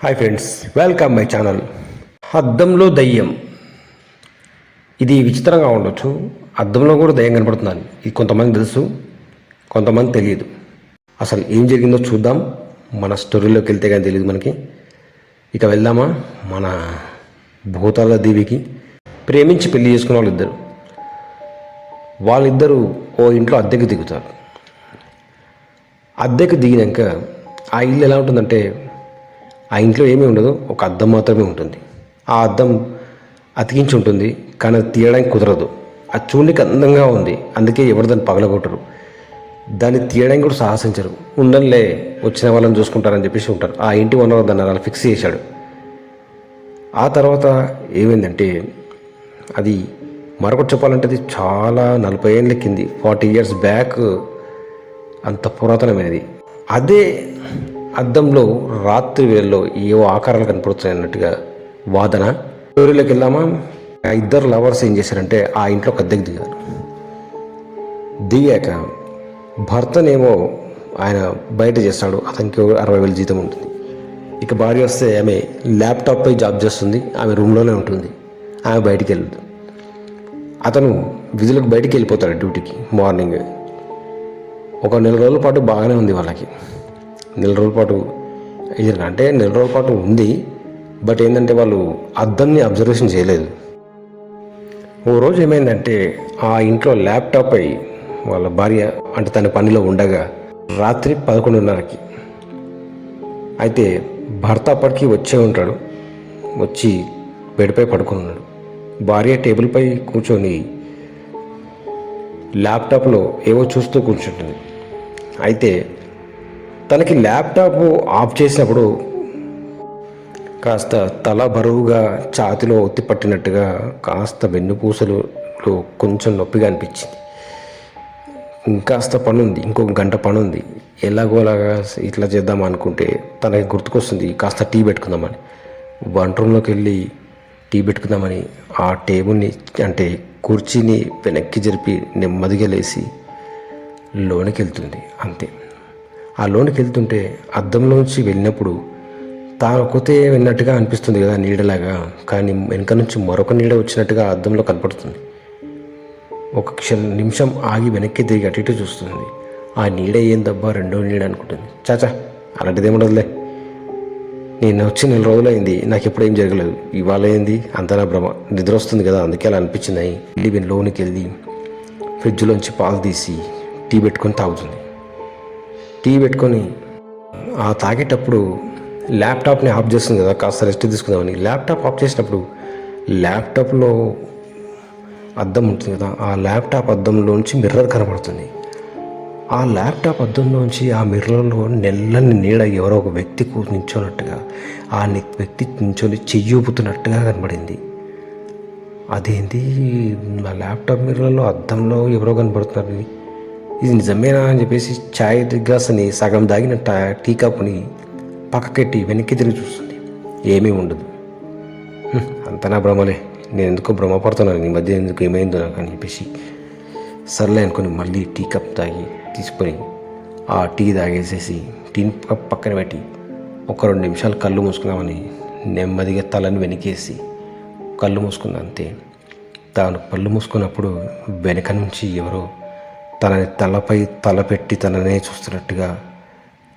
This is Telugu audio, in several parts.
Hi friends, welcome my channel. అద్దంలో దయ్యం. ఇది విచిత్రంగా ఉండొచ్చు. అద్దంలో కూడా దయ్యం కనపడుతుందని ఇది కొంతమంది తెలుసు, కొంతమంది తెలియదు. అసలు ఏం జరిగిందో చూద్దాం. మన స్టోరీలోకి వెళ్తే కానీ తెలియదు మనకి. ఇక వెళ్దామా మన భూతాల దేవికి. ప్రేమించి పెళ్లి చేసుకున్న వాళ్ళిద్దరూ ఓ ఇంట్లో అద్దెకు దిగుతారు. అద్దెకు దిగినాక ఆ ఇల్లు ఎలా ఉంటుందంటే, ఆ ఇంట్లో ఏమీ ఉండదు, ఒక అద్దం మాత్రమే ఉంటుంది. ఆ అద్దం అతికించి ఉంటుంది, కానీ అది తీయడానికి కుదరదు. అది చూడడానికి అందంగా ఉంది, అందుకే ఎవరు దాన్ని పగలగొట్టరు. దాన్ని తీయడానికి కూడా సాహసించరు. ఉండలే, వచ్చిన వాళ్ళని చూసుకుంటారని చెప్పేసి ఉంటారు. ఆ ఇంటి ఓనర్ దాన్ని అలా ఫిక్స్ చేశాడు. ఆ తర్వాత ఏమైందంటే, అది మరొకటి చెప్పాలంటే అది చాలా 40 ఏళ్ళ కింది, 40 years బ్యాక్, అంత పురాతనమైనది. అదే అద్దంలో రాత్రి వేళల్లో ఏవో ఆకారాలు కనపడుతున్నాయి అన్నట్టుగా వాదన. స్టోరీలోకి వెళ్దామా. ఆ ఇద్దరు లవర్స్ ఏం చేశారంటే ఆ ఇంట్లో ఒక అద్దెకు దిగారు. దిగాక భర్తనేమో ఆయన బయట చేస్తాడు, అతనికి 60,000 జీతం ఉంటుంది. ఇక భార్య వస్తే ఆమె ల్యాప్టాప్పై జాబ్ చేస్తుంది, ఆమె రూమ్లోనే ఉంటుంది, ఆమె బయటికి వెళ్ళదు. అతను విధులకు బయటికి వెళ్ళిపోతాడు డ్యూటీకి మార్నింగ్. ఒక 4 రోజుల పాటు బాగానే ఉంది వాళ్ళకి. 4 రోజుల పాటు అంటే 4 రోజుల పాటు ఉంది. బట్ ఏంటంటే వాళ్ళు అద్దంని అబ్జర్వేషన్ చేయలేదు. ఓ రోజు ఏమైందంటే ఆ ఇంట్లో ల్యాప్టాప్ అయి వాళ్ళ భార్య అంటే తన పనిలో ఉండగా రాత్రి 11:30కి అయితే భర్త అప్పటికి వచ్చే ఉంటాడు. వచ్చి బెడ్పై పడుకొని ఉన్నాడు. భార్య టేబుల్పై కూర్చొని ల్యాప్టాప్లో ఏవో చూస్తూ కూర్చుంటుంది. అయితే తనకి ల్యాప్టాప్ ఆఫ్ చేసినప్పుడు కాస్త తల బరువుగా ఛాతిలో ఒత్తి పట్టినట్టుగా, కాస్త వెన్నుపూసలో కొంచెం నొప్పిగా అనిపించింది. ఇంకాస్త పని ఉంది, ఇంకొక గంట పని ఉంది. ఎలాగోలాగా ఇట్లా చేద్దాం అనుకుంటే తనకి గుర్తుకొస్తుంది కాస్త టీ పెట్టుకుందామని. వంట రూమ్లోకి వెళ్ళి టీ పెట్టుకుందామని ఆ టేబుల్ని అంటే కుర్చీని వెనక్కి జరిపి నెమ్మదిగా లేచి లోనికి వెళ్తుంది. అంతే. ఆ లోనికి వెళ్తుంటే అద్దంలోంచి వెళ్ళినప్పుడు తాను ఒక్కతే వెళ్ళినట్టుగా అనిపిస్తుంది కదా, నీడలాగా. కానీ వెనక నుంచి మరొక నీడ వచ్చినట్టుగా అద్దంలో కనపడుతుంది. ఒక నిమిషం ఆగి వెనక్కి తిరిగి అటు ఇటు చూస్తుంది. ఆ నీడ ఏందబ్బా, రెండో నీడ అనుకుంటుంది. చాచా అలాంటిదేముండదులే, నేను వచ్చి 4 రోజులు అయింది, నాకు ఎప్పుడు ఏం జరగలేదు, ఇవాళ ఏంది అంతా నా భ్రమ, నిద్ర వస్తుంది కదా అందుకే అలా అనిపించింది. వెళ్ళి లోనికి వెళ్ళి ఫ్రిడ్జ్లోంచి పాలు తీసి టీ పెట్టుకొని తాగుతుంది. టీ పెట్టుకొని ఆ తాగేటప్పుడు ల్యాప్టాప్ని ఆఫ్ చేస్తుంది కదా, కాస్త రెస్ట్ తీసుకుందామని. ల్యాప్టాప్ ఆఫ్ చేసినప్పుడు ల్యాప్టాప్లో అద్దం ఉంటుంది కదా, ఆ ల్యాప్టాప్ అద్దంలోంచి మిర్రర్ కనబడుతుంది. ఆ ల్యాప్టాప్ అద్దంలోంచి ఆ మిర్రర్లో నెల్లని నీడ ఎవరో ఒక వ్యక్తి నించోనట్టుగా, ఆ వ్యక్తి నించొని చెయ్యూపుతున్నట్టుగా కనబడింది. అదేంటి, ఆ ల్యాప్టాప్ మిర్రర్లో అద్దంలో ఎవరో కనబడుతున్నారు, ఇది నిజమేనా అని చెప్పేసి ఛాయ్ గ్లాస్ని సగం దాగిన టీ కప్ని పక్కకెట్టి వెనక్కి తిరిగి చూస్తుంది. ఏమీ ఉండదు. అంత నా భ్రమలే, నేను ఎందుకో భ్రమపడుతున్నాను ఈ మధ్య, ఎందుకు ఏమైందో నాకు అని చెప్పేసి సర్లే అనుకుని మళ్ళీ టీ కప్ తాగి తీసుకొని ఆ టీ తాగేసేసి టీ కప్ పక్కన పెట్టి ఒక 2 నిమిషాలు కళ్ళు మూసుకుందామని నెమ్మదిగా తలని వెనకేసి కళ్ళు మూసుకుంది. అంతే. తాను కళ్ళు మూసుకున్నప్పుడు వెనక నుంచి ఎవరో తనని తలపై తల పెట్టి తననే చూస్తున్నట్టుగా,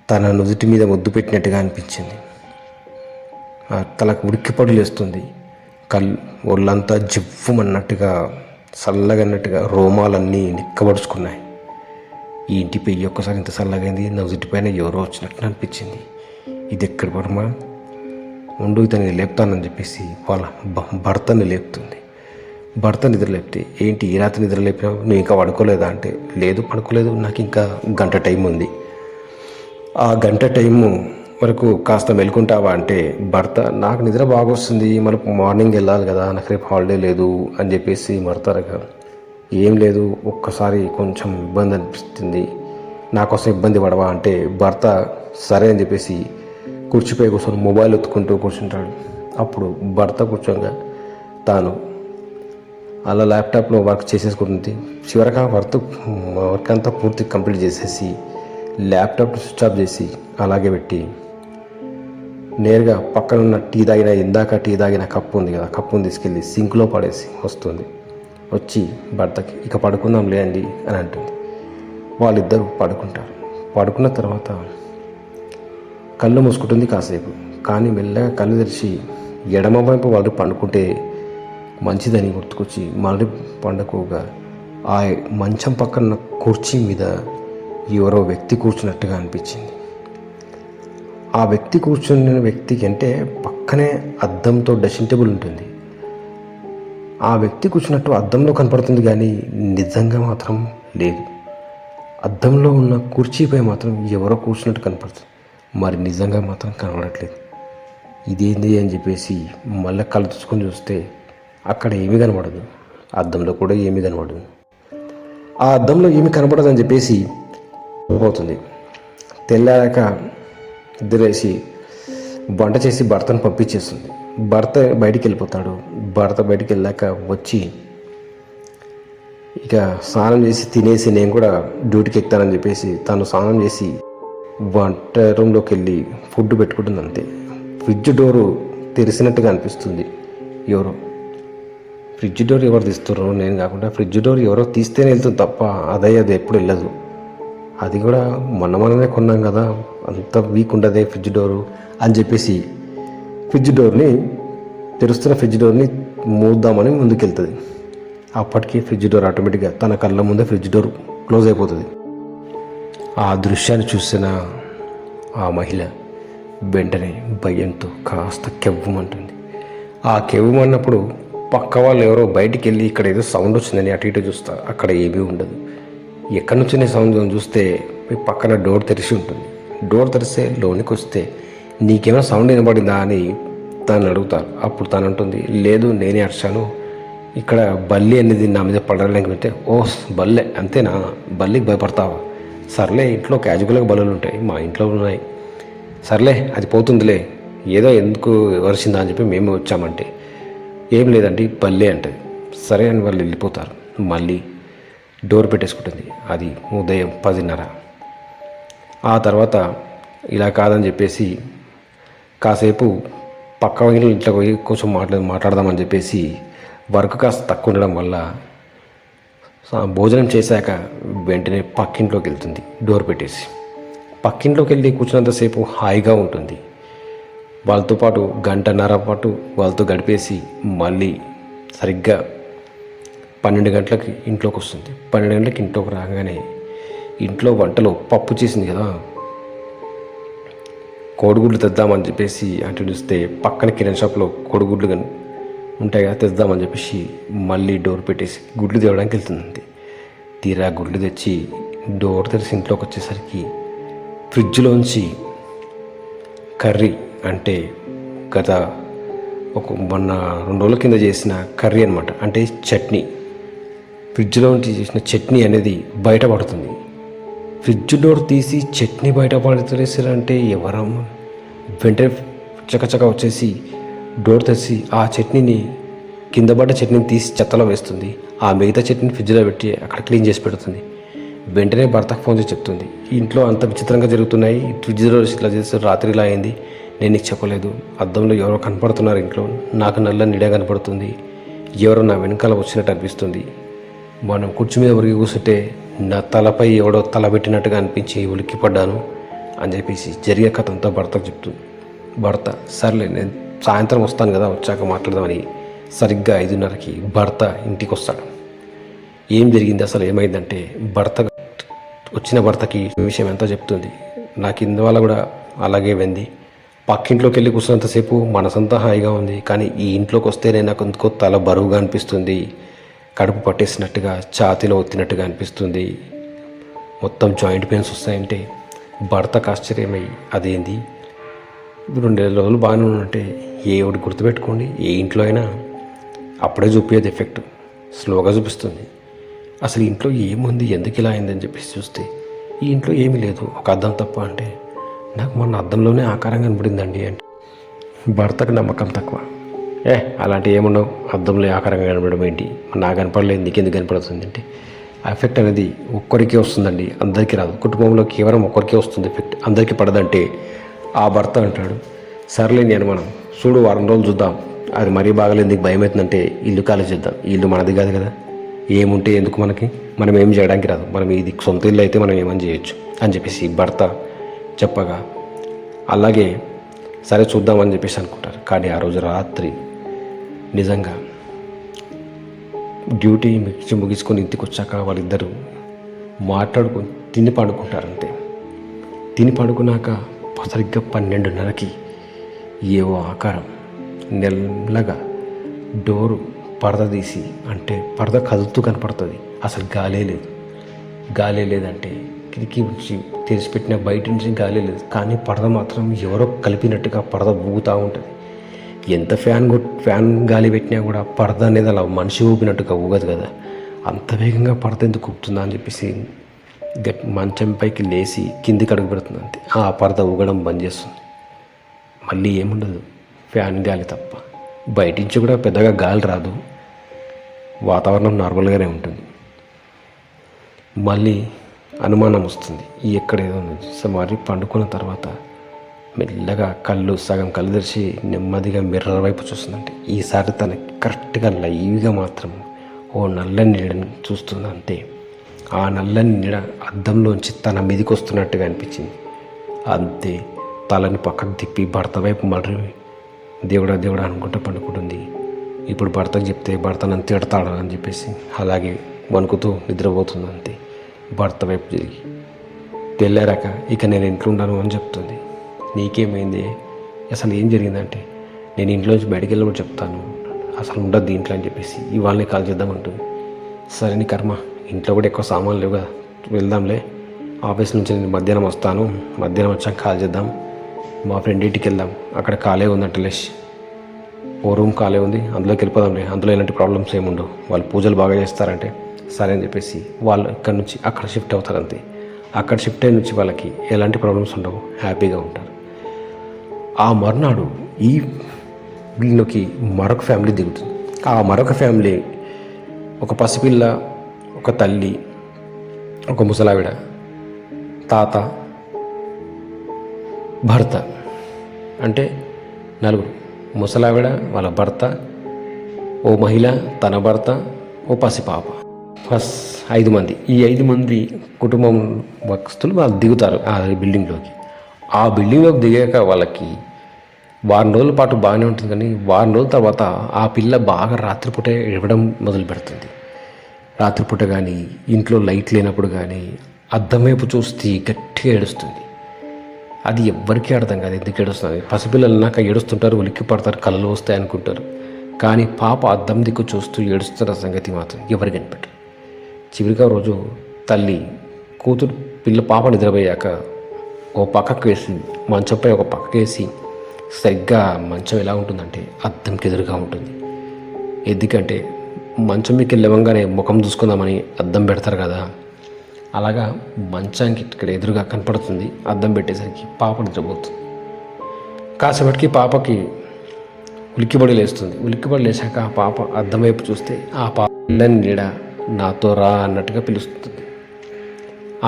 తన నుదుటి మీద ముద్దు పెట్టినట్టుగా అనిపించింది. ఆ తలకు ఉడిక్కిపడి లేస్తుంది. ఒళ్ళంతా జివ్వుమన్నట్టుగా, చల్లగన్నట్టుగా రోమాలన్నీ నిక్కబడుచుకున్నాయి. ఈ ఇంటిపై ఒక్కసారి ఇంత చల్లగైంది, నుదుటిపైన ఎవరో వచ్చినట్టు అనిపించింది. ఇది ఎక్కడ పడమా ఉండు, ఇతన్ని లేపుతానని చెప్పేసి వాళ్ళ భర్తని లేపుతుంది. భర్త నిద్ర లేపితే, ఏంటి ఈ రాత్రి నిద్ర లేపినావు, నువ్వు ఇంకా పడుకోలేదా అంటే, లేదు పడుకోలేదు, నాకు ఇంకా గంట టైం ఉంది, ఆ గంట టైము వరకు కాస్త మెలుకుంటావా అంటే, భర్త నాకు నిద్ర బాగా వస్తుంది, మనకు మార్నింగ్ వెళ్ళాలి కదా, నాకు రేపు హాలిడే లేదు అని చెప్పేసి మడతారుగా. ఏం లేదు, ఒక్కసారి కొంచెం ఇబ్బంది అనిపిస్తుంది, నాకోసం ఇబ్బంది పడవా అంటే భర్త సరే అని చెప్పేసి కుర్చీపై కూర్చొని మొబైల్ ఎత్తుకుంటూ కూర్చుంటాడు. అప్పుడు భర్త కూర్చోగా తాను అలా ల్యాప్టాప్లో వర్క్ చేసేసుకుంటుంది. చివరికి ఆ వర్క్ అంతా పూర్తి కంప్లీట్ చేసేసి ల్యాప్టాప్ స్విచ్ ఆఫ్ చేసి అలాగే పెట్టి నేరుగా పక్కనున్న ఇందాక టీ తాగిన కప్పు ఉంది కదా, కప్పుని తీసుకెళ్ళి సింక్లో పడేసి వస్తుంది. వచ్చి భర్తకి ఇక పడుకుందాంలే అండి అని అంటుంది. వాళ్ళిద్దరూ పడుకుంటారు. పడుకున్న తర్వాత కళ్ళు మూసుకుంటుంది కాసేపు. కానీ మెల్లగా కళ్ళు తెరిచి ఎడమ వైపు వాళ్ళు పండుకుంటే మంచిదని గుర్తుకొచ్చి మళ్ళీ పండుకోగా ఆ మంచం పక్కన కుర్చీ మీద ఎవరో వ్యక్తి కూర్చున్నట్టుగా అనిపించింది. ఆ వ్యక్తి కూర్చున్న వ్యక్తికి అంటే పక్కనే అద్దంతో డ్రెస్సింగ్ టేబుల్ ఉంటుంది. ఆ వ్యక్తి కూర్చున్నట్టు అద్దంలో కనపడుతుంది కానీ నిజంగా మాత్రం లేదు. అద్దంలో ఉన్న కుర్చీపై మాత్రం ఎవరో కూర్చున్నట్టు కనపడుతుంది, మరి నిజంగా మాత్రం కనబడట్లేదు. ఇదేంది అని చెప్పేసి మళ్ళీ కళ్ళు చూసుకొని చూస్తే అక్కడ ఏమీ కనబడదు, అద్దంలో కూడా ఏమీ కనబడదు. ఆ అద్దంలో ఏమీ కనబడదని చెప్పేసి పోతుంది. తెల్లారాక ఇద్దరేసి వంట చేసి భర్తను పంపించేస్తుంది. భర్త బయటికి వెళ్ళిపోతాడు. భర్త బయటికి వెళ్ళాక వచ్చి ఇక స్నానం చేసి తినేసి నేను కూడా డ్యూటీకి ఎక్కుతానని చెప్పేసి తను స్నానం చేసి వంట రూమ్లోకి వెళ్ళి ఫుడ్ పెట్టుకుంటుంది. అంతే. ఫ్రిడ్జ్ డోరు తెరిసినట్టుగా అనిపిస్తుంది. ఫ్రిడ్జ్ డోర్ ఎవరు తీస్తారో నేను కాకుండా ఫ్రిడ్జ్ డోర్ ఎవరో తీస్తేనే వెళ్తుంది తప్ప అది ఎప్పుడు వెళ్ళదు. అది కూడా మనమే కొన్నాం కదా, అంత వీక్ ఉండదే ఫ్రిడ్జ్ డోరు అని చెప్పేసి తెరుస్తున్న ఫ్రిడ్జ్ డోర్ని మూద్దామని ముందుకెళ్తుంది. అప్పటికి ఫ్రిడ్జ్ డోర్ ఆటోమేటిక్గా తన కళ్ళ ముందే ఫ్రిడ్జ్ డోర్ క్లోజ్ అయిపోతుంది. ఆ దృశ్యాన్ని చూసిన ఆ మహిళ వెంటనే భయంతో కాస్త కెవ్వమంటుంది. ఆ కెవ్వమన్నప్పుడు పక్క వాళ్ళు ఎవరో బయటికి వెళ్ళి ఇక్కడ ఏదో సౌండ్ వచ్చిందని అటు ఇటు చూస్తారు. అక్కడ ఏమీ ఉండదు. ఎక్కడి నుంచి సౌండ్ చూస్తే పక్కన డోర్ తెరిచి ఉంటుంది. డోర్ తెరిస్తే లోనికి వస్తే నీకేమైనా సౌండ్ వినబడిందా అని తను అడుగుతారు. అప్పుడు తను అంటుంది, లేదు నేనే అరిచాను, ఇక్కడ బల్లి అనేది నా మీద పడడానికి వెళ్తే, ఓ బల్లె అంతేనా, బల్లికి భయపడతావా, సర్లే ఇంట్లో క్యాజువల్గా బల్లులు ఉంటాయి, మా ఇంట్లో ఉన్నాయి, సర్లే అది పోతుందిలే, ఏదో ఎందుకు వరిచిందా అని చెప్పి మేము వచ్చామంటే, ఏం లేదండి బల్లే అంటది. సరే అని వాళ్ళు వెళ్ళిపోతారు. మళ్ళీ డోర్ పెట్టేసుకుంటుంది. అది ఉదయం 10:30. ఆ తర్వాత ఇలా కాదని చెప్పేసి కాసేపు పక్క ఇంట్లో పోయి కొంచెం మాట్లాడదామని చెప్పేసి వర్క్ కాస్త తక్కువ ఉండడం వల్ల భోజనం చేశాక వెంటనే పక్కింట్లోకి వెళ్తుంది. డోర్ పెట్టేసి పక్కింట్లోకి వెళ్ళి కూర్చున్నంతసేపు హాయిగా ఉంటుంది. వాళ్ళతో పాటు 1:30 పాటు వాళ్ళతో గడిపేసి మళ్ళీ సరిగ్గా 12 గంటలకి ఇంట్లోకి వస్తుంది. 12 గంటలకి ఇంట్లోకి రాగానే ఇంట్లో వంటలో పప్పు చేసింది కదా, కోడిగుడ్లు తెద్దామని చెప్పేసి అంటే చూస్తే పక్కన కిరాణా షాప్లో కోడిగుడ్లు కానీ ఉంటాయి కదా, తెద్దామని చెప్పేసి మళ్ళీ డోర్ పెట్టేసి గుడ్లు తేవడానికి వెళ్తుంది. తీరా గుడ్లు తెచ్చి డోర్ తెరిచి ఇంట్లోకి వచ్చేసరికి ఫ్రిడ్జ్లోంచి కర్రీ, అంటే గత మొన్న 2 రోజుల కింద చేసిన కర్రీ అనమాట, అంటే చట్నీ, ఫ్రిడ్జ్లో చేసిన చట్నీ అనేది బయటపడుతుంది. ఫ్రిడ్జ్ డోర్ తీసి చట్నీ బయటపడతారంటే ఎవరమ్మ? వెంటనే చకచక వచ్చేసి డోర్ తెరిచి ఆ చట్నీని, కింద పడ్డ చట్నీని తీసి చెత్తలో వేస్తుంది. ఆ మిగతా చట్నీని ఫ్రిడ్జ్లో పెట్టి అక్కడ క్లీన్ చేసి పెడుతుంది. వెంటనే భర్తకు ఫోన్ చేసి చెప్తుంది, ఇంట్లో అంత విచిత్రంగా జరుగుతున్నాయి, ఫ్రిడ్జ్లో ఇట్లా చేస్తారు, రాత్రి ఇలా అయింది, నేను నీకు చెప్పలేదు, అద్దంలో ఎవరో కనపడుతున్నారు, ఇంట్లో నాకు నల్ల నీడ కనపడుతుంది, ఎవరో నా వెనకాల వచ్చినట్టు అనిపిస్తుంది, మనం కుర్చీ మీద ఉరికి కూర్చుంటే నా తలపై ఎవడో తల పెట్టినట్టుగా అనిపించి ఉలిక్కి పడ్డాను అని చెప్పేసి జరిగే కథ అంతా భర్తకు చెప్తుంది. భర్త సర్లే నేను సాయంత్రం వస్తాను కదా, వచ్చాక మాట్లాడదామని సరిగ్గా 5:30కి భర్త ఇంటికి వస్తాడు. ఏం జరిగింది అసలు ఏమైందంటే, వచ్చిన భర్తకి విషయం ఎంతో చెప్తుంది. నాకు ఇందువల్ల కూడా అలాగే వెంది, పక్కింట్లోకి వెళ్ళి కూర్చున్నంతసేపు మనసంతా హాయిగా ఉంది, కానీ ఈ ఇంట్లోకి వస్తేనే నాకు ఎందుకో తల బరువుగా అనిపిస్తుంది, కడుపు పట్టేసినట్టుగా, ఛాతీలో ఒత్తినట్టుగా అనిపిస్తుంది, మొత్తం జాయింట్ పెయిన్స్ వస్తాయంటే భర్తకు ఆశ్చర్యమై అదేంది 2 రోజులు బాగానే ఉన్నట్టే, ఏ ఒకటి గుర్తుపెట్టుకోండి, ఏ ఇంట్లో అయినా అప్పుడే చూపేది ఎఫెక్ట్ స్లోగా చూపిస్తుంది. అసలు ఇంట్లో ఏముంది, ఎందుకు ఇలా అయిందని చెప్పేసి చూస్తే ఈ ఇంట్లో ఏమీ లేదు, ఒక అద్దం తప్ప. అంటే నాకు మొన్న అద్దంలోనే ఆకారం కనబడిందండి అంటే భర్తకు నమ్మకం తక్కువ. అలాంటి ఏముండవు, అద్దంలో ఆకారంగా కనబడడం ఏంటి, నాకు కనపడలేదు నీకెందుకు కనపడుతుంది అంటే, ఆ ఎఫెక్ట్ అనేది ఒక్కరికే వస్తుందండి, అందరికీ రాదు. కుటుంబంలో కేవలం ఒక్కరికే వస్తుంది ఎఫెక్ట్, అందరికీ పడదంటే ఆ భర్త అంటాడు, సర్లేని అనుమానం చూడు, వారం రోజులు చూద్దాం. అది మరీ బాగలేదు, నీకు భయం అవుతుందంటే ఇల్లు ఖాళీ చేద్దాం. ఈ ఇల్లు మనది కాదు కదా, ఏముంటే ఎందుకు మనకి, మనం ఏం చేయడానికి రాదు, మనం ఇది సొంత ఇల్లు అయితే మనం ఏమని చేయొచ్చు అని చెప్పేసి భర్త చెప్పగా, అలాగే సరే చూద్దామని చెప్పేసి అనుకుంటారు. కానీ ఆ రోజు రాత్రి నిజంగా డ్యూటీ ముగించుకొని ఇంటికి వచ్చాక వాళ్ళిద్దరూ మాట్లాడుకొని తిని పడుకుంటారు. అంతే తిని పడుకున్నాక సరిగ్గా 12:30కి ఏవో ఆకారం నెల్లగా డోరు పరద తీసి, అంటే పరద కదులుతూ కనపడుతుంది. అసలు గాలే లేదంటే కిటికీ నుంచి తెరిచిపెట్టిన బయట నుంచి గాలే లేదు, కానీ పరద మాత్రం ఎవరో కలిపినట్టుగా పరద ఊగుతూ ఉంటుంది. ఎంత ఫ్యాన్ గాలి పెట్టినా కూడా పరద అనేది అలా మనిషి ఊపినట్టుగా ఊగదు కదా, అంత వేగంగా పరద ఎందుకు ఊపుతుందా అని చెప్పేసి మంచం పైకి లేచి కిందికి అడుగు పెడుతుంది. అంతే ఆ పరద ఊగడం బంద్ చేస్తుంది. మళ్ళీ ఏముండదు, ఫ్యాన్ గాలి తప్ప. బయట నుంచి కూడా పెద్దగా గాలి రాదు, వాతావరణం నార్మల్గానే ఉంటుంది. మళ్ళీ అనుమానం వస్తుంది, ఎక్కడేదో మరి పండుకున్న తర్వాత మెల్లగా సగం కళ్ళు తెరిచి నెమ్మదిగా మిర్రర్ వైపు చూస్తుందంటే ఈసారి తనకి కరెక్ట్గా లైవ్గా మాత్రం ఓ నల్లని నీడని చూస్తుంది. అంతే ఆ నల్లని నీడ అద్దంలోంచి తన మీదికి వస్తున్నట్టుగా అనిపించింది. అంతే తలని పక్కకు తిప్పి భర్త వైపు మళ్ళీ దేవుడా అనుకుంటూ పండుకుంటుంది. ఇప్పుడు భర్తకు చెప్తే భర్త నన్ను తిడతాడా అని చెప్పేసి అలాగే వణుకుతూ నిద్రపోతుంది. అంతే భర్త వైపు తిరిగి తెల్లారాక ఇక నేను ఇంట్లో ఉండను అని చెప్తుంది. నీకేమైంది, అసలు ఏం జరిగిందంటే నేను ఇంట్లోంచి బయటికి వెళ్ళి చెప్తాను, అసలు ఉండదు దీంట్లో అని చెప్పేసి ఇవాళనే కాల్ చేద్దామంటుంది. సరే నీ కర్మ, ఇంట్లో కూడా ఎక్కువ సామాన్లు లేవు కదా, వెళ్దాంలే. ఆఫీస్ నుంచి నేను మధ్యాహ్నం వస్తాను, మధ్యాహ్నం వచ్చాక కాల్ చేద్దాం. మా ఫ్రెండ్ ఇంటికి వెళ్దాం, అక్కడ ఖాళీ ఉందంట లేష్, ఓ రూమ్ ఖాళీ ఉంది, అందులోకి వెళ్ళిపోదాంలే, అందులో ఎలాంటి ప్రాబ్లమ్స్ ఏముండవు, వాళ్ళు పూజలు బాగా చేస్తారంటే. సరే అని చెప్పేసి వాళ్ళు ఇక్కడ నుంచి అక్కడ షిఫ్ట్ అవుతారు. అంతే అక్కడ షిఫ్ట్ అయిన నుంచి వాళ్ళకి ఎలాంటి ప్రాబ్లమ్స్ ఉండవు, హ్యాపీగా ఉంటారు. ఆ మర్నాడు ఈ వీళ్ళకి మరొక ఫ్యామిలీ దిగుతుంది. ఆ మరొక ఫ్యామిలీ ఒక పసిపిల్ల, ఒక తల్లి, ఒక ముసలావిడ, తాత, భర్త, అంటే నలుగురు. ముసలావిడ, వాళ్ళ భర్త, ఓ మహిళ, తన భర్త, ఓ పసిపాప, 5 మంది. ఈ 5 మంది కుటుంబం వస్తువులు వాళ్ళు దిగుతారు ఆ బిల్డింగ్లోకి. ఆ బిల్డింగ్లోకి దిగాక వాళ్ళకి వారం రోజుల పాటు బాగానే ఉంటుంది, కానీ వారం రోజుల తర్వాత ఆ పిల్ల బాగా రాత్రిపూట ఏడవడం మొదలు పెడుతుంది. రాత్రిపూట కానీ ఇంట్లో లైట్ లేనప్పుడు కానీ అద్దం వైపు చూస్తే గట్టిగా ఏడుస్తుంది. అది ఎవ్వరికీ అర్థం కాదు ఎందుకు ఏడుస్తుంది. పసిపిల్లలు నాక ఏడుస్తుంటారు, ఉలిక్కి పడతారు, కళ్ళు వస్తాయి అనుకుంటారు. కానీ పాప అద్దం దిక్కు చూస్తూ ఏడుస్తున్న సంగతి మాత్రం ఎవరికి కనిపెట్టరు. చివరిగా రోజు తల్లి కూతురు పాప నిద్రపోయాక ఓ పక్కకు వేసి మంచంపై ఒక పక్కకు వేసి, సరిగ్గా మంచం ఎలా ఉంటుందంటే అద్దంకి ఎదురుగా ఉంటుంది. ఎందుకంటే మంచం మీకు లేవంగానే ముఖం చూసుకుందామని అద్దం పెడతారు కదా, అలాగా మంచానికి ఇక్కడ ఎదురుగా కనపడుతుంది. అద్దం పెట్టేసరికి పాప నిద్రపోతుంది. కాసేపటికి పాపకి ఉలిక్కిబడి లేస్తుంది. ఉలిక్కిబడి లేచాక ఆ పాప అద్దం వైపు చూస్తే ఆ పాప నీడ నాతో రా అన్నట్టుగా పిలుస్తుంది.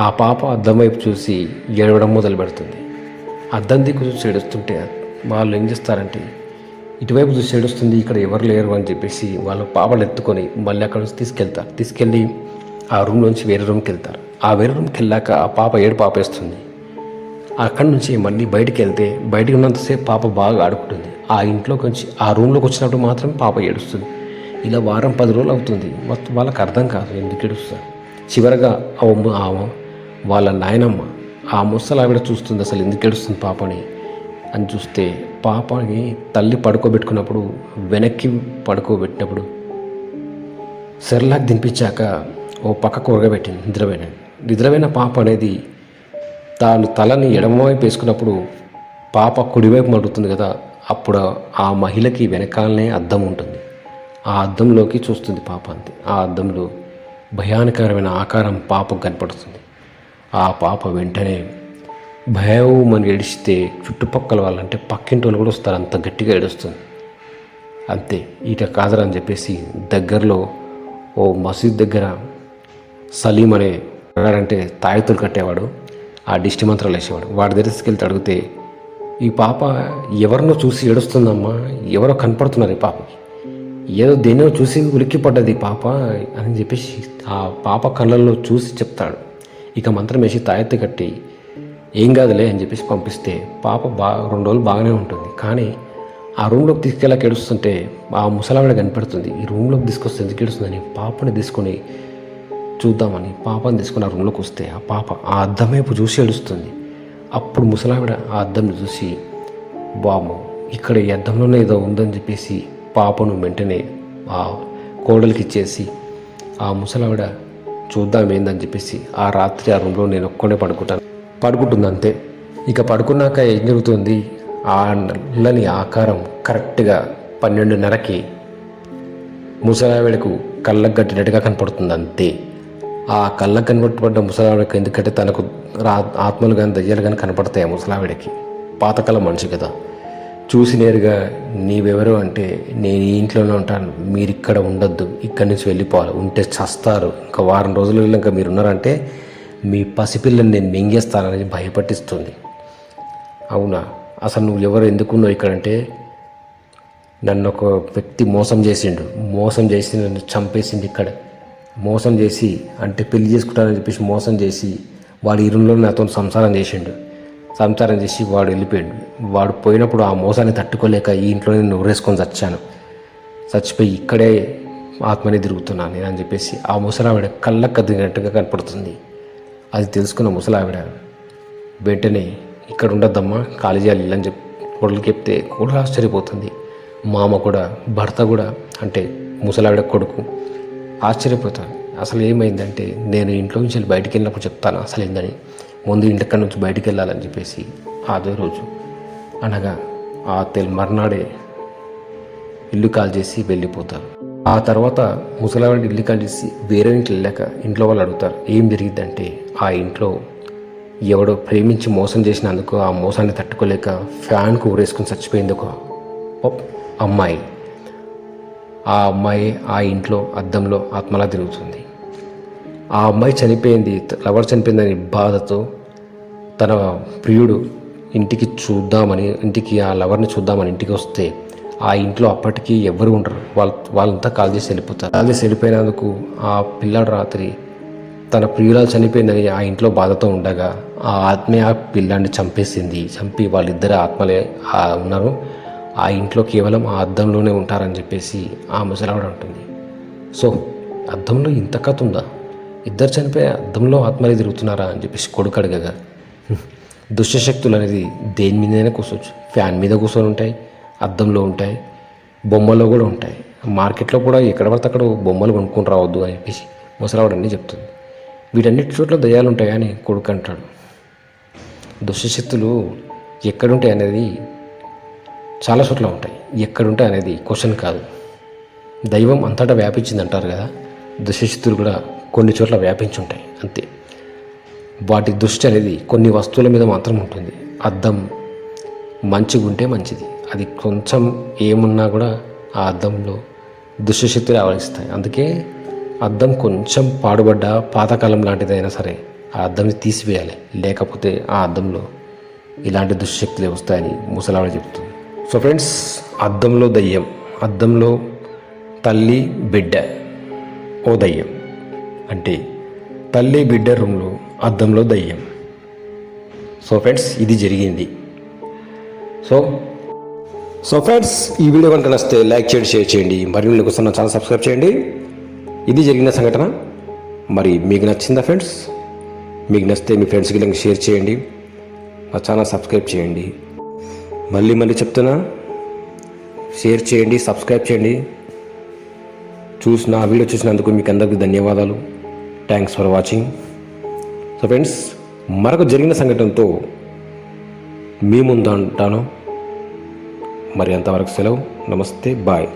ఆ పాప అద్దం వైపు చూసి ఏడవడం మొదలు పెడుతుంది. అద్దం దిక్కు చూసి ఏడుస్తుంటే వాళ్ళు ఏం చేస్తారంటే ఇటువైపు చూసి ఏడుస్తుంది, ఇక్కడ ఎవరు లేరు అని చెప్పేసి వాళ్ళు పాపలు ఎత్తుకొని మళ్ళీ అక్కడ నుంచి తీసుకెళ్ళి ఆ రూమ్లోంచి వేరే రూమ్కి వెళ్తారు. ఆ వేరే రూమ్కి వెళ్ళాక ఆ పాప ఏడు పాపేస్తుంది. అక్కడి నుంచి మళ్ళీ బయటికి వెళ్తే బయటికి ఉన్నంతసేపు పాప బాగా ఆడుకుంటుంది. ఆ ఇంట్లోకి వచ్చి ఆ రూమ్లోకి వచ్చినప్పుడు మాత్రం పాప ఏడుస్తుంది. ఇలా వారం 10 రోజులు అవుతుంది. వాళ్ళకి అర్థం కాదు ఎందుకు ఏడుస్తారు. చివరగా వాళ్ళ నాయనమ్మ ఆ ముసలావిడ చూస్తుంది అసలు ఎందుకు ఏడుస్తుంది పాపని అని చూస్తే, పాపని తల్లి పడుకోబెట్టుకున్నప్పుడు వెనక్కి పడుకోబెట్టినప్పుడు సెర్లాక్ దింపించాక ఓ పక్క కూరగబెట్టింది నిద్రపోయిన పాప అనేది తాను తలని ఎడమవైపు వేసుకున్నప్పుడు పాప కుడివైపు మడుతుంది కదా, అప్పుడు ఆ మహిళకి వెనకాలనే అద్దం ఉంటుంది. ఆ అద్దంలోకి చూస్తుంది పాప. అంతే ఆ అద్దంలో భయానకరమైన ఆకారం పాపకు కనపడుతుంది. ఆ పాప వెంటనే భయమని ఏడిస్తే చుట్టుపక్కల వాళ్ళంటే పక్కింటి వాళ్ళు కూడా వస్తారు, అంత గట్టిగా ఏడుస్తుంది. అంతే ఇట కాదరని చెప్పేసి దగ్గరలో ఓ మసీద్ దగ్గర సలీం అనే అంటే తాయెత్తులు కట్టేవాడు, ఆ దిష్టి మంత్రాలు వేసేవాడు, వాడి దగ్గర తీసుకెళ్తే అడిగితే ఈ పాప ఎవరినో చూసి ఏడుస్తుందమ్మా, ఎవరో కనపడుతున్నారు ఈ పాపకి, ఏదో దేన్నో చూసి ఉలిక్కి పడ్డది పాప అని చెప్పేసి ఆ పాప కళ్ళల్లో చూసి చెప్తాడు. ఇక మంత్రం వేసి తాయెత్తి కట్టి ఏం కాదులే అని చెప్పేసి పంపిస్తే పాప 2 రోజులు బాగానే ఉంటుంది. కానీ ఆ రూమ్లోకి తీసుకెళ్ళాక ఏడుస్తుంటే ఆ ముసలావిడ కనిపెడుతుంది. ఈ రూమ్లోకి తీసుకొస్తే ఎందుకు ఏడుస్తుందని పాపని తీసుకొని చూద్దామని పాపని తీసుకుని ఆ రూమ్లోకి వస్తే ఆ పాప ఆ అద్దం వైపు చూసి ఏడుస్తుంది. అప్పుడు ముసలావిడ ఆ అద్దంని చూసి, బాము ఇక్కడ ఈ అద్దంలోనే ఏదో ఉందని చెప్పేసి పాపను వెంటనే ఆ కోడలికి ఇచ్చేసి ఆ ముసలావిడ చూద్దాం ఏందని చెప్పేసి ఆ రాత్రి ఆ రూమ్లో నేను ఒక్కడే పడుకుంటుంది అంతే. ఇక పడుకున్నాక ఏం జరుగుతుంది, ఆ నల్లని ఆకారం కరెక్ట్గా 12:30కి ముసలావిడకు కళ్ళకు కట్టినట్టుగా కనపడుతుంది అంతే. ఆ కళ్ళకు కనపడబడ్డ ముసలావిడకు, ఎందుకంటే తనకు ఆత్మలు కానీ దయ్యాలు కానీ కనపడతాయి ఆ ముసలావిడకి, పాతకాలం మనిషి కదా, చూసి నేరుగా నీవెవరు అంటే నేను ఈ ఇంట్లోనే ఉంటాను, మీరు ఇక్కడ ఉండొద్దు, ఇక్కడి నుంచి వెళ్ళిపోవాలి, ఉంటే చస్తారు, ఇంకా వారం రోజులు ఇంకా మీరు ఉన్నారంటే మీ పసిపిల్లని నేను మింగేస్తానని భయపట్టిస్తుంది. అవునా, అసలు నువ్వు ఎవరు, ఎందుకున్నావు ఇక్కడంటే నన్ను ఒక వ్యక్తి మోసం చేసి నన్ను చంపేసింది ఇక్కడ, మోసం చేసి అంటే పెళ్లి చేసుకుంటానని చెప్పేసి మోసం చేసి వాడు ఈ రూమ్లో నాతో సంసారం చేసి వాడు వెళ్ళిపోయాడు. వాడు పోయినప్పుడు ఆ మోసాన్ని తట్టుకోలేక ఈ ఇంట్లోనే నూరేసుకొని చచ్చిపోయి ఇక్కడే ఆత్మని తిరుగుతున్నాను నేను అని చెప్పేసి ఆ ముసలావిడ కళ్ళకు కదిలినట్టుగా కనపడుతుంది. అది తెలుసుకున్న ముసలావిడ వెంటనే ఇక్కడ ఉండద్దమ్మా, ఖాళీ చేయాలి అని చెప్పి కొడుకు చెప్తే కూడా ఆశ్చర్యపోతుంది. మామ కూడా, భర్త కూడా, అంటే ముసలావిడ కొడుకు ఆశ్చర్యపోతాడు. అసలు ఏమైందంటే నేను ఇంట్లో నుంచి బయటికి వెళ్ళినప్పుడు చెప్తాను అసలు ఏందని, ముందు ఇంటికాడ నుంచి బయటికి వెళ్ళాలని చెప్పేసి అదే రోజు అనగా ఆ మర్నాడే ఇల్లు కాల్ చేసి వెళ్ళిపోతారు. ఆ తర్వాత ముసలావిడ ఇల్లు కాల్ చేసి వేరే ఇంటికి వెళ్ళాక ఇంట్లో వాళ్ళు అడుగుతారు ఏం జరిగిందంటే, ఆ ఇంట్లో ఎవడో ప్రేమించి మోసం చేసినందుకు ఆ మోసాన్ని తట్టుకోలేక ఫ్యాన్కు ఊరేసుకుని చచ్చిపోయింది ఒక అమ్మాయి. ఆ అమ్మాయి ఆ ఇంట్లో అద్దంలో ఆత్మలా తిరుగుతుంది. ఆ అమ్మాయి చనిపోయింది, లవర్ చనిపోయిందని బాధతో తన ప్రియుడు ఇంటికి ఆ లవర్ని చూద్దామని ఇంటికి వస్తే ఆ ఇంట్లో అప్పటికి ఎవరు ఉండరు, వాళ్ళంతా కాల్ చేసి వెళ్ళిపోయినందుకు ఆ పిల్లాడు రాత్రి తన ప్రియురాలు చనిపోయిందని ఆ ఇంట్లో బాధతో ఉండగా ఆ ఆత్మే ఆ పిల్లాడిని చంపి వాళ్ళిద్దరు ఆత్మలే ఉన్నారు, ఆ ఇంట్లో కేవలం ఆ అద్దంలోనే ఉంటారని చెప్పేసి ఆ ముసలావిడ ఉంటుంది. సో అద్దంలో ఇంత కథ ఉందా, ఇద్దరు చనిపోయి అద్దంలో ఆత్మలే తిరుగుతున్నారా అని చెప్పేసి కొడుకు అడగగా, దుష్టశక్తులు అనేది దేని మీదైనా కూర్చోవచ్చు, ఫ్యాన్ మీద కూర్చొని ఉంటాయి, అద్దంలో ఉంటాయి, బొమ్మలో కూడా ఉంటాయి, మార్కెట్లో కూడా ఎక్కడ పడితే అక్కడ బొమ్మలు కొనుక్కొని రావద్దు అని చెప్పేసి ముసలావిడన్నీ చెప్తుంది. వీటన్నిటి చోట్ల దయ్యాలు ఉంటాయని కొడుకు అంటాడు. దుష్టశక్తులు ఎక్కడుంటాయి అనేది చాలా చోట్ల ఉంటాయి, ఎక్కడుంటాయి అనేది క్వశ్చన్ కాదు. దైవం అంతటా వ్యాపించింది అంటారు కదా, దుష్టశక్తులు కూడా కొన్ని చోట్ల వ్యాపించి ఉంటాయి అంతే. వాటి దృష్టి అనేది కొన్ని వస్తువుల మీద మాత్రం ఉంటుంది. అద్దం మంచిగా ఉంటే మంచిది, అది కొంచెం ఏమున్నా కూడా ఆ అద్దంలో దుష్టశక్తులు ఆవరిస్తాయి. అందుకే అద్దం కొంచెం పాడుబడ్డ పాతకాలం లాంటిదైనా సరే ఆ అద్దంని తీసివేయాలి, లేకపోతే ఆ అద్దంలో ఇలాంటి దుష్టశక్తులే వస్తాయని ముసలావిడ చెప్తుంది. సో ఫ్రెండ్స్, అద్దంలో దయ్యం, అద్దంలో తల్లి బిడ్డ ఓ దయ్యం, అంటే తల్లి బిడ్డ రూమ్లో అద్దంలో దయ్యం. సో ఫ్రెండ్స్, ఇది జరిగింది. సో ఫ్రెండ్స్, ఈ వీడియో కనుక నచ్చితే లైక్ చేయండి, షేర్ చేయండి, మరి మీకు వస్తున్న ఛానల్ సబ్స్క్రైబ్ చేయండి. ఇది జరిగిన సంఘటన. మరి మీకు నచ్చిందా ఫ్రెండ్స్? మీకు నచ్చితే మీ ఫ్రెండ్స్కి లింక్ షేర్ చేయండి, మా ఛానల్ సబ్స్క్రైబ్ చేయండి. మళ్ళీ చెప్తున్నా, షేర్ చేయండి, సబ్స్క్రైబ్ చేయండి. వీడియో చూసినందుకు మీకు అందరికీ ధన్యవాదాలు. Thanks for watching. So friends, మరొక జరిగిన సంఘటనతో మీ ముందు అంటాను. మరి అంతవరకు సెలవు. నమస్తే, బాయ్.